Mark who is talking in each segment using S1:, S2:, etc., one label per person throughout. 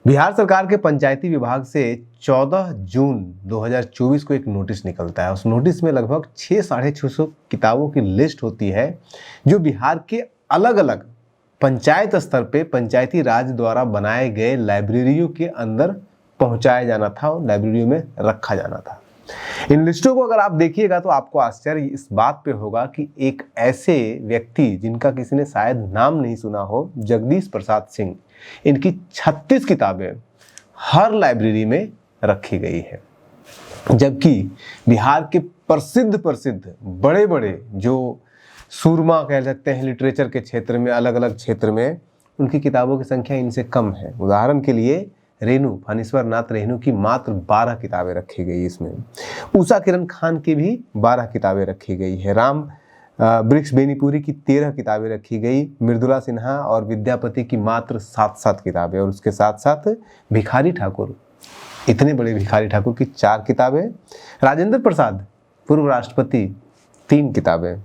S1: बिहार सरकार के पंचायती विभाग से 14 जून 2024 को एक नोटिस निकलता है। उस नोटिस में लगभग 600-650 किताबों की लिस्ट होती है जो बिहार के अलग अलग पंचायत स्तर पे पंचायती राज द्वारा बनाए गए लाइब्रेरियों के अंदर पहुंचाया जाना था और लाइब्रेरियों में रखा जाना था। इन लिस्टों को अगर आप देखिएगा तो आपको आश्चर्य इस बात पे होगा कि एक ऐसे व्यक्ति जिनका किसी ने शायद नाम नहीं सुना हो, जगदीश प्रसाद सिंह, इनकी 36 किताबें हर लाइब्रेरी में रखी गई है। जबकि बिहार के प्रसिद्ध बड़े बड़े जो सूरमा कह सकते हैं लिटरेचर के क्षेत्र में, अलग अलग क्षेत्र में, उनकी किताबों की संख्या इनसे कम है। उदाहरण के लिए रेणु फणीश्वर नाथ रेणु की मात्र 12 किताबें रखी गई इसमें। उषा किरण खान की भी 12 किताबें रखी गई है। राम वृक्ष बेनीपुरी की 13 किताबें रखी गई। मृदुला सिन्हा और विद्यापति की मात्र 7 किताबें, और उसके साथ साथ भिखारी ठाकुर, इतने बड़े भिखारी ठाकुर की 4 किताबें। राजेंद्र प्रसाद पूर्व राष्ट्रपति 3 किताबें।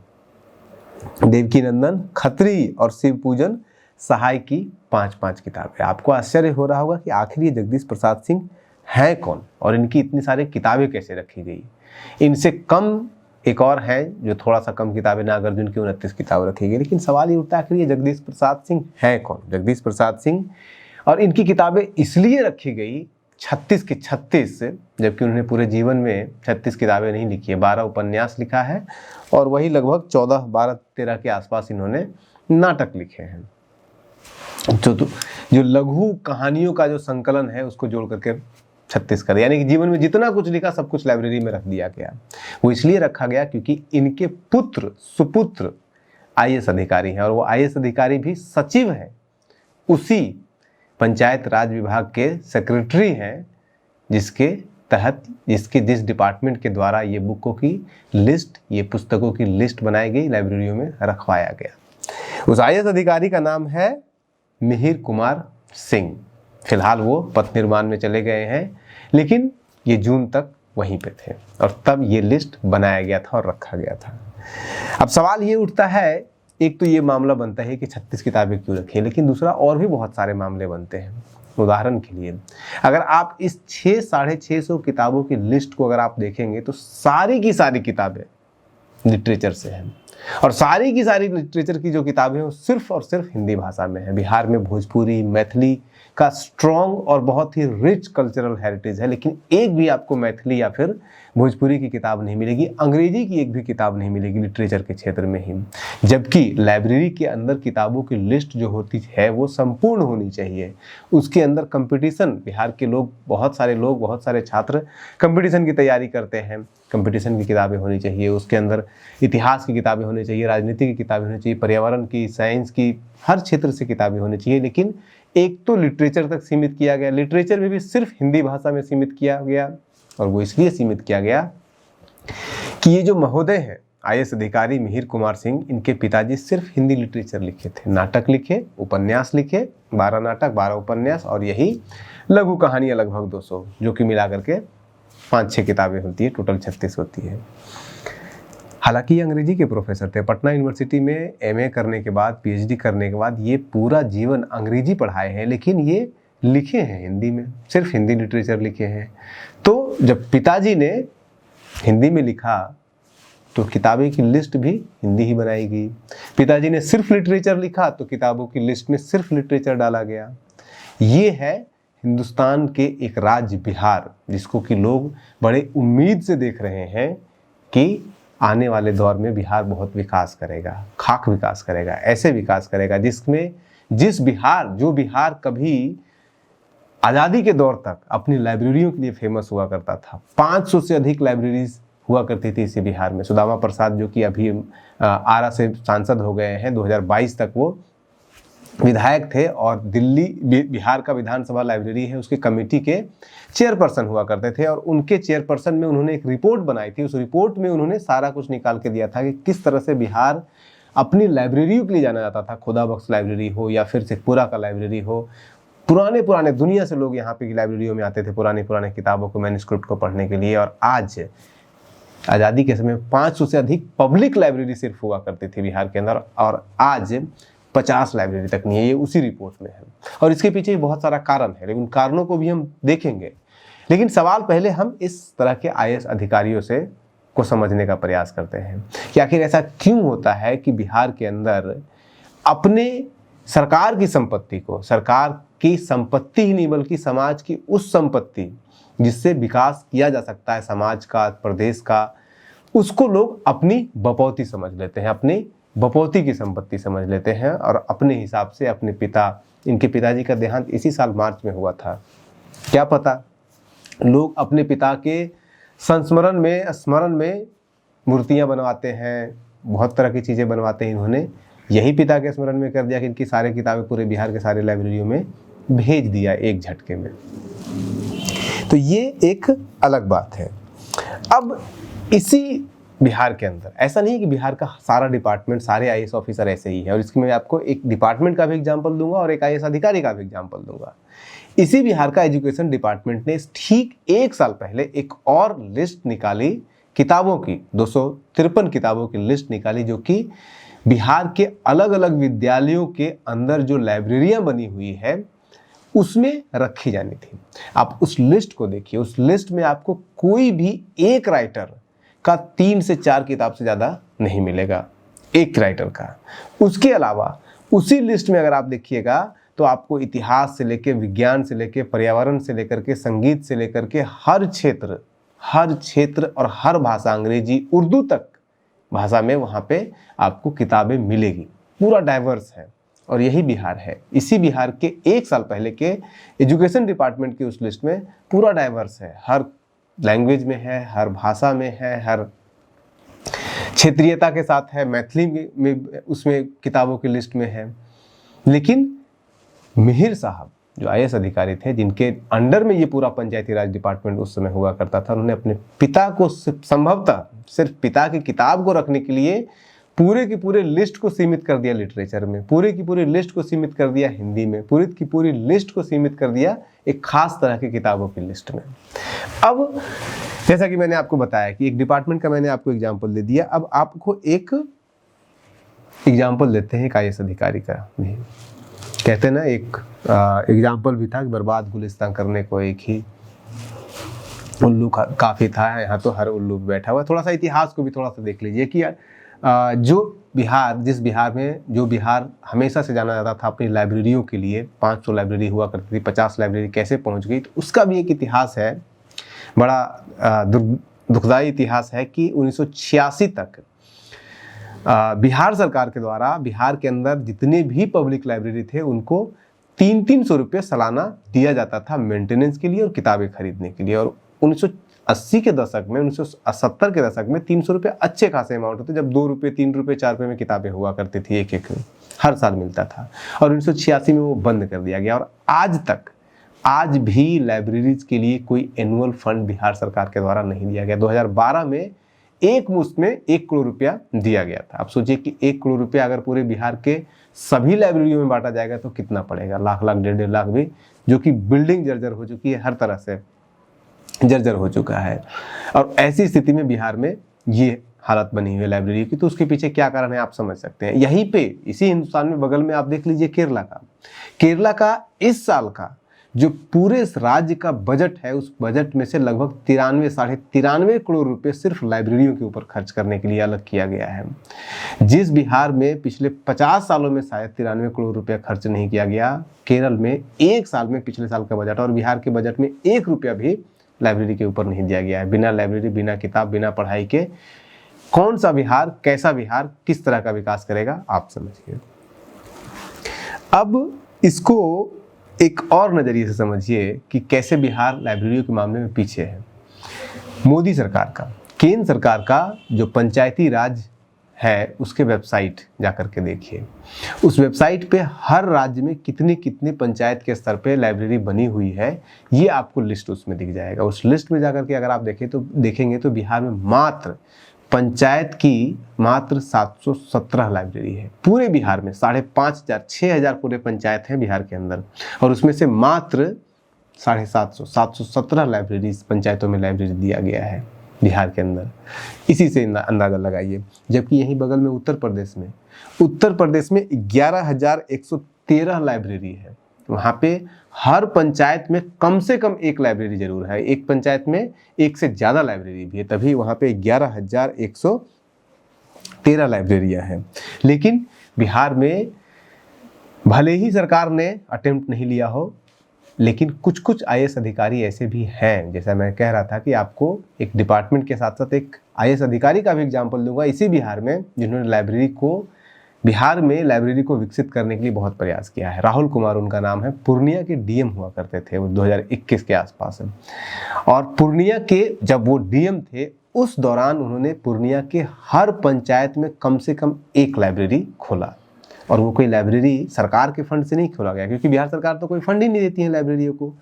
S1: देवकी नंदन खत्री और शिव पूजन सहाय की 5 किताबें। आपको आश्चर्य हो रहा होगा कि आखिर ये जगदीश प्रसाद सिंह हैं कौन और इनकी इतनी सारी किताबें कैसे रखी गई। इनसे कम एक और है जो थोड़ा सा कम किताबें, नागार्जुन की 29 किताबें रखी गई। लेकिन सवाल ये उठता है आखिर ये जगदीश प्रसाद सिंह हैं कौन। जगदीश प्रसाद सिंह और इनकी किताबें इसलिए रखी गई 36 की 36, जबकि उन्होंने पूरे जीवन में 36 किताबें नहीं लिखी है। 12 उपन्यास लिखा है और वही लगभग 12-13 के आसपास इन्होंने नाटक लिखे हैं। जो लघु कहानियों का जो संकलन है उसको जोड़ करके 36 कर, यानी कि जीवन में जितना कुछ लिखा सब कुछ लाइब्रेरी में रख दिया गया। वो इसलिए रखा गया क्योंकि इनके पुत्र सुपुत्र IAS अधिकारी हैं और वो IAS अधिकारी भी सचिव हैं, उसी पंचायत राज विभाग के सेक्रेटरी हैं, जिस डिपार्टमेंट के द्वारा ये बुकों की लिस्ट, ये पुस्तकों की लिस्ट बनाई गई, लाइब्रेरियों में रखवाया गया। उस IAS अधिकारी का नाम है मिहिर कुमार सिंह। फिलहाल वो पथ निर्माण में चले गए हैं, लेकिन ये जून तक वहीं पे थे और तब ये लिस्ट बनाया गया था और रखा गया था। अब सवाल ये उठता है, एक तो ये मामला बनता है कि 36 किताबें क्यों रखी है, लेकिन दूसरा और भी बहुत सारे मामले बनते हैं। उदाहरण के लिए अगर आप इस 600-650 किताबों की लिस्ट को अगर आप देखेंगे तो सारी की सारी किताबें लिटरेचर से हैं और सारी की सारी लिटरेचर की जो किताबें हैं वो सिर्फ और सिर्फ हिंदी भाषा में है। बिहार में भोजपुरी मैथिली का स्ट्रॉन्ग और बहुत ही रिच कल्चरल हेरिटेज है, लेकिन एक भी आपको मैथिली या फिर भोजपुरी की किताब नहीं मिलेगी, अंग्रेजी की एक भी किताब नहीं मिलेगी लिटरेचर के क्षेत्र में ही। जबकि लाइब्रेरी के अंदर किताबों की लिस्ट जो होती है वो संपूर्ण होनी चाहिए। उसके अंदर कंपटीशन, बिहार के लोग, बहुत सारे छात्र कंपटीशन की तैयारी करते हैं, कंपटीशन की किताबें होनी चाहिए। उसके अंदर इतिहास की किताबें होनी चाहिए, राजनीति की किताबें होनी चाहिए, पर्यावरण की, साइंस की, हर क्षेत्र से किताबें होनी चाहिए। लेकिन एक तो लिटरेचर तक सीमित किया गया, लिटरेचर में भी सिर्फ हिंदी भाषा में सीमित किया गया, और वो इसलिए सीमित किया गया कि ये जो महोदय हैं IAS अधिकारी मिहिर कुमार सिंह, इनके पिताजी सिर्फ हिंदी लिटरेचर लिखे थे, नाटक लिखे, उपन्यास लिखे, 12 नाटक, 12 उपन्यास और यही लघु कहानियाँ लगभग 200, जो कि मिला करके 5-6 किताबें होती है, टोटल 36 होती है। हालांकि ये अंग्रेजी के प्रोफेसर थे। पटना यूनिवर्सिटी में MA करने के बाद, PhD करने के बाद ये पूरा जीवन अंग्रेजी पढ़ाए हैं, लेकिन ये लिखे हैं हिंदी में, सिर्फ हिंदी लिटरेचर लिखे हैं। तो जब पिताजी ने हिंदी में लिखा तो किताबें की लिस्ट भी हिंदी ही बनाई गई। पिताजी ने सिर्फ लिटरेचर लिखा तो किताबों की लिस्ट में सिर्फ लिटरेचर डाला गया। ये है हिंदुस्तान के एक राज्य बिहार, जिसको कि लोग बड़े उम्मीद से देख रहे हैं कि आने वाले दौर में बिहार बहुत विकास करेगा, खाक विकास करेगा, ऐसे विकास करेगा जिसमें जो बिहार कभी आज़ादी के दौर तक अपनी लाइब्रेरियों के लिए फेमस हुआ करता था। 500 से अधिक लाइब्रेरीज हुआ करती थी इसी बिहार में। सुदामा प्रसाद, जो कि अभी आरा से सांसद हो गए हैं, 2022 तक वो विधायक थे और बिहार का विधानसभा लाइब्रेरी है उसके कमेटी के चेयरपर्सन हुआ करते थे। और उनके चेयरपर्सन में उन्होंने एक रिपोर्ट बनाई थी। उस रिपोर्ट में उन्होंने सारा कुछ निकाल के दिया था कि किस तरह से बिहार अपनी लाइब्रेरियों के लिए जाना जाता था। खुदा बख्श लाइब्रेरी हो या फिर शेखपुरा का लाइब्रेरी हो, पुराने दुनिया से लोग यहाँ पे की लाइब्रेरियों में आते थे पुराने किताबों को, मैन्युस्क्रिप्ट को पढ़ने के लिए। और आज आज़ादी के समय 500 से अधिक पब्लिक लाइब्रेरी सिर्फ हुआ करती थी बिहार के अंदर, और आज 50 लाइब्रेरी तक नहीं है, ये उसी रिपोर्ट में है। और इसके पीछे बहुत सारा कारण है, लेकिन कारणों को भी हम देखेंगे। लेकिन सवाल पहले हम इस तरह के IAS अधिकारियों से को समझने का प्रयास करते हैं कि आखिर ऐसा क्यों होता है कि बिहार के अंदर अपने सरकार की संपत्ति को, सरकार की संपत्ति ही नहीं बल्कि समाज की उस संपत्ति जिससे विकास किया जा सकता है समाज का, प्रदेश का, उसको लोग अपनी बपौती समझ लेते हैं, अपनी बपौती की संपत्ति समझ लेते हैं और अपने हिसाब से अपने पिता, इनके पिताजी का देहांत इसी साल मार्च में हुआ था, क्या पता लोग अपने पिता के संस्मरण में, स्मरण में मूर्तियां बनवाते हैं, बहुत तरह की चीज़ें बनवाते हैं। इन्होंने यही पिता के स्मरण में कर दिया कि इनकी सारी किताबें पूरे बिहार के सारे लाइब्रेरियों में भेज दिया एक झटके में। तो ये एक अलग बात है। अब इसी बिहार के अंदर ऐसा नहीं है कि बिहार का सारा डिपार्टमेंट, सारे IAS ऑफिसर ऐसे ही है, और इसकी मैं आपको एक डिपार्टमेंट का भी एग्जाम्पल दूंगा और एक IAS अधिकारी का भी एग्जाम्पल दूंगा। इसी बिहार का एजुकेशन डिपार्टमेंट ने ठीक 1 साल पहले एक और लिस्ट निकाली किताबों की, 253 किताबों की लिस्ट निकाली जो कि बिहार के अलग अलग विद्यालयों के अंदर जो लाइब्रेरियां बनी हुई है उसमें रखी जानी थी। आप उस लिस्ट को देखिए, उस लिस्ट में आपको कोई भी एक राइटर का 3 से 4 किताब से ज़्यादा नहीं मिलेगा, एक राइटर का। उसके अलावा उसी लिस्ट में अगर आप देखिएगा तो आपको इतिहास से लेकर, विज्ञान से लेकर, पर्यावरण से लेकर के, संगीत से लेकर के हर क्षेत्र और हर भाषा, अंग्रेजी, उर्दू तक भाषा में वहाँ पे आपको किताबें मिलेगी। पूरा डाइवर्स है और यही बिहार है। इसी बिहार के 1 साल पहले के एजुकेशन डिपार्टमेंट की उस लिस्ट में पूरा डाइवर्स है, हर लैंग्वेज में है, हर भाषा में है, हर क्षेत्रीयता के साथ है, मैथिली में उसमें किताबों की लिस्ट में है। लेकिन मिहिर साहब जो IAS अधिकारी थे, जिनके अंडर में ये पूरा पंचायती राज डिपार्टमेंट उस समय हुआ करता था, उन्होंने अपने पिता को संभवतः सिर्फ पिता की किताब को रखने के लिए पूरे की पूरे लिस्ट को सीमित कर दिया लिटरेचर में, पूरे की पूरी लिस्ट को सीमित कर दिया हिंदी में, पूरी की पूरी लिस्ट को सीमित कर दिया एक खास तरह की किताबों की लिस्ट में। अब जैसा कि मैंने आपको बताया कि एक डिपार्टमेंट का मैंने आपको एग्जाम्पल दे दिया, अब आपको एक एग्जाम्पल देते हैं एक IAS अधिकारी का। कहते हैं ना, एक एग्जाम्पल भी था कि बर्बाद गुलिस्तान करने को एक ही उल्लू काफ़ी था, यहाँ तो हर उल्लू बैठा हुआ। थोड़ा सा इतिहास को भी थोड़ा सा देख लीजिए कि जिस बिहार हमेशा से जाना जाता था अपनी लाइब्रेरियों के लिए, 500 लाइब्रेरी हुआ करती थी, 50 लाइब्रेरी कैसे पहुंच गई, तो उसका भी एक इतिहास है, बड़ा दुखदाई इतिहास है कि 1986 तक बिहार सरकार के द्वारा बिहार के अंदर जितने भी पब्लिक लाइब्रेरी थे उनको 300 रुपये सालाना दिया जाता था मेंटेनेंस के लिए और किताबें खरीदने के लिए। और 1980 के दशक में, 1970 के दशक में 300 रुपये अच्छे खासे अमाउंट होते, जब 2 रुपये, 3 रुपये, 4 रुपये में किताबें हुआ करती थी, एक हर साल मिलता था। और 1986 में वो बंद कर दिया गया और आज भी लाइब्रेरीज के लिए कोई एनुअल फंड बिहार सरकार के द्वारा नहीं दिया गया। 2012 में एक मुश्त में 1 करोड़ रुपया दिया गया था। आप सोचिए कि 1 करोड़ रुपया अगर पूरे बिहार के सभी लाइब्रेरियों में बांटा जाएगा तो कितना पड़ेगा, लाख, 1.5 लाख भी, जो कि बिल्डिंग जर्जर हो चुकी है, हर तरह से जर्जर हो चुका है। और ऐसी स्थिति में बिहार में ये हालत बनी हुई है लाइब्रेरी की। तो उसके पीछे क्या कारण है आप समझ सकते हैं। यहीं पे इसी हिंदुस्तान में बगल में आप देख लीजिए केरला का इस साल का जो पूरे राज्य का बजट है, उस बजट में से लगभग 93-93 करोड़ रुपए सिर्फ लाइब्रेरियों के ऊपर खर्च करने के लिए अलग किया गया है। जिस बिहार में पिछले 50 सालों में शायद 93 करोड़ रुपया खर्च नहीं किया गया, केरल में 1 साल में पिछले साल का बजट और बिहार के बजट में 1 रुपया भी लाइब्रेरी के ऊपर नहीं दिया गया है। बिना लाइब्रेरी, बिना किताब, बिना पढ़ाई के कौन सा बिहार, कैसा बिहार, किस तरह का विकास करेगा, आप समझिए। अब इसको एक और नज़रिए से समझिए कि कैसे बिहार लाइब्रेरियों के मामले में पीछे है। मोदी सरकार का, केंद्र सरकार का जो पंचायती राज है उसके वेबसाइट जाकर के देखिए। उस वेबसाइट पे हर राज्य में कितने कितने पंचायत के स्तर पे लाइब्रेरी बनी हुई है, ये आपको लिस्ट उसमें दिख जाएगा। उस लिस्ट में जाकर के अगर आप देखेंगे तो बिहार में मात्र पंचायत की मात्र 717 लाइब्रेरी है। पूरे बिहार में 5,500 6,000 पूरे पंचायत हैं बिहार के अंदर, और उसमें से मात्र 750 717 लाइब्रेरी पंचायतों में लाइब्रेरी दिया गया है। बिहार के अंदर, इसी से अंदाज़ा लगाइए। जबकि यहीं बगल में उत्तर प्रदेश में 11,113 लाइब्रेरी है। वहाँ पे हर पंचायत में कम से कम एक लाइब्रेरी जरूर है, एक पंचायत में एक से ज़्यादा लाइब्रेरी भी है, तभी वहाँ पे 11,113 लाइब्रेरियाँ हैं। लेकिन बिहार में भले ही सरकार ने अटेम्प्ट नहीं लिया हो, लेकिन कुछ कुछ IAS अधिकारी ऐसे भी हैं, जैसा मैं कह रहा था कि आपको एक डिपार्टमेंट के साथ साथ एक IAS अधिकारी का भी एग्जाम्पल दूंगा इसी बिहार में, जिन्होंने बिहार में लाइब्रेरी को विकसित करने के लिए बहुत प्रयास किया है। राहुल कुमार उनका नाम है, पूर्णिया के DM हुआ करते थे वो 2021 के आसपास। और पूर्णिया के जब वो DM थे उस दौरान उन्होंने पूर्णिया के हर पंचायत में कम से कम एक लाइब्रेरी खोला। और वो कोई लाइब्रेरी सरकार के फंड से नहीं खोला गया, क्योंकि बिहार सरकार तो कोई फंड ही नहीं देती है लाइब्रेरियों को।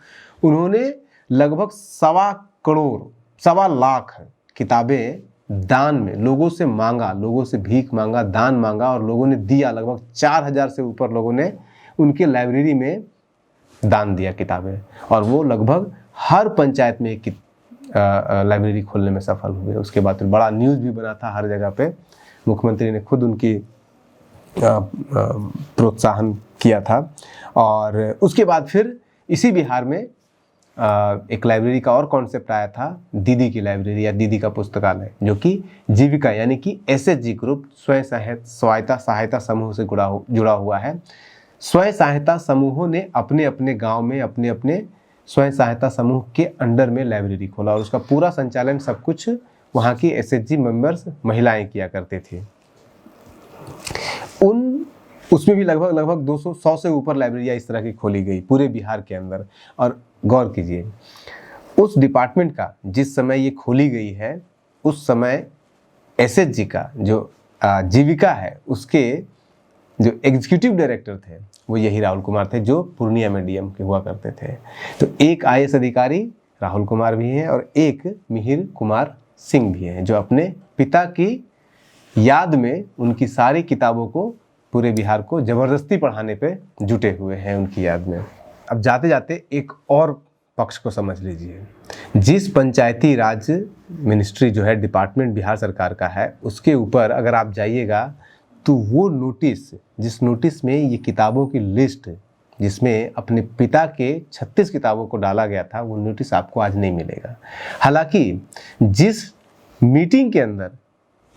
S1: उन्होंने लगभग 1.25 लाख किताबें दान में लोगों से मांगा, लोगों से भीख मांगा, दान मांगा, और लोगों ने दिया। लगभग 4,000 से ऊपर लोगों ने उनके लाइब्रेरी में दान दिया किताबें, और वो लगभग हर पंचायत में एक लाइब्रेरी खोलने में सफल हुए। उसके बाद बड़ा न्यूज़ भी बना था हर जगह पे, मुख्यमंत्री ने खुद उनकी प्रोत्साहन किया था। और उसके बाद फिर इसी बिहार में एक लाइब्रेरी का और कॉन्सेप्ट आया था, दीदी की लाइब्रेरी या दीदी का पुस्तकालय, जो कि जीविका यानी कि SHG ग्रुप स्वयं सहायता समूह से जुड़ा हुआ है। स्वयं सहायता समूहों ने अपने अपने गांव में अपने अपने स्वयं सहायता समूह के अंडर में लाइब्रेरी खोला, और उसका पूरा संचालन सब कुछ वहाँ की SHG मेंबर्स महिलाएं किया करते थे। उसमें भी लगभग 200 से ऊपर लाइब्रेरियाँ इस तरह की खोली गई पूरे बिहार के अंदर। और गौर कीजिए, उस डिपार्टमेंट का जिस समय ये खोली गई है, उस समय SHG का जो जीविका है उसके जो एग्जीक्यूटिव डायरेक्टर थे वो यही राहुल कुमार थे, जो पूर्णिया में DM के हुआ करते थे। तो एक IAS अधिकारी राहुल कुमार भी हैं और एक मिहिर कुमार सिंह भी हैं, जो अपने पिता की याद में उनकी सारी किताबों को पूरे बिहार को जबरदस्ती पढ़ाने पे जुटे हुए हैं उनकी याद में। अब जाते जाते एक और पक्ष को समझ लीजिए। जिस पंचायती राज मिनिस्ट्री जो है, डिपार्टमेंट बिहार सरकार का है, उसके ऊपर अगर आप जाइएगा तो वो नोटिस, जिस नोटिस में ये किताबों की लिस्ट जिसमें अपने पिता के 36 किताबों को डाला गया था, वो नोटिस आपको आज नहीं मिलेगा। हालांकि जिस मीटिंग के अंदर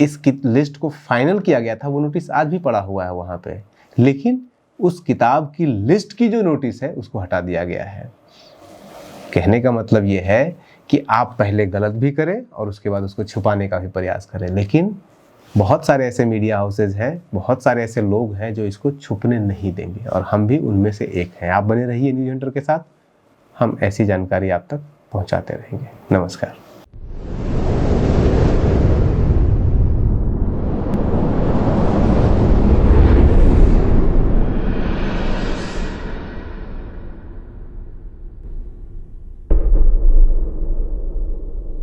S1: इस लिस्ट को फाइनल किया गया था वो नोटिस आज भी पड़ा हुआ है वहाँ पे, लेकिन उस किताब की लिस्ट की जो नोटिस है उसको हटा दिया गया है। कहने का मतलब ये है कि आप पहले गलत भी करें और उसके बाद उसको छुपाने का भी प्रयास करें, लेकिन बहुत सारे ऐसे मीडिया हाउसेज हैं, बहुत सारे ऐसे लोग हैं जो इसको छुपने नहीं देंगे, और हम भी उनमें से एक हैं। आप बने रहिए न्यूज़ हंटर के साथ, हम ऐसी जानकारी आप तक पहुंचाते रहेंगे। नमस्कार।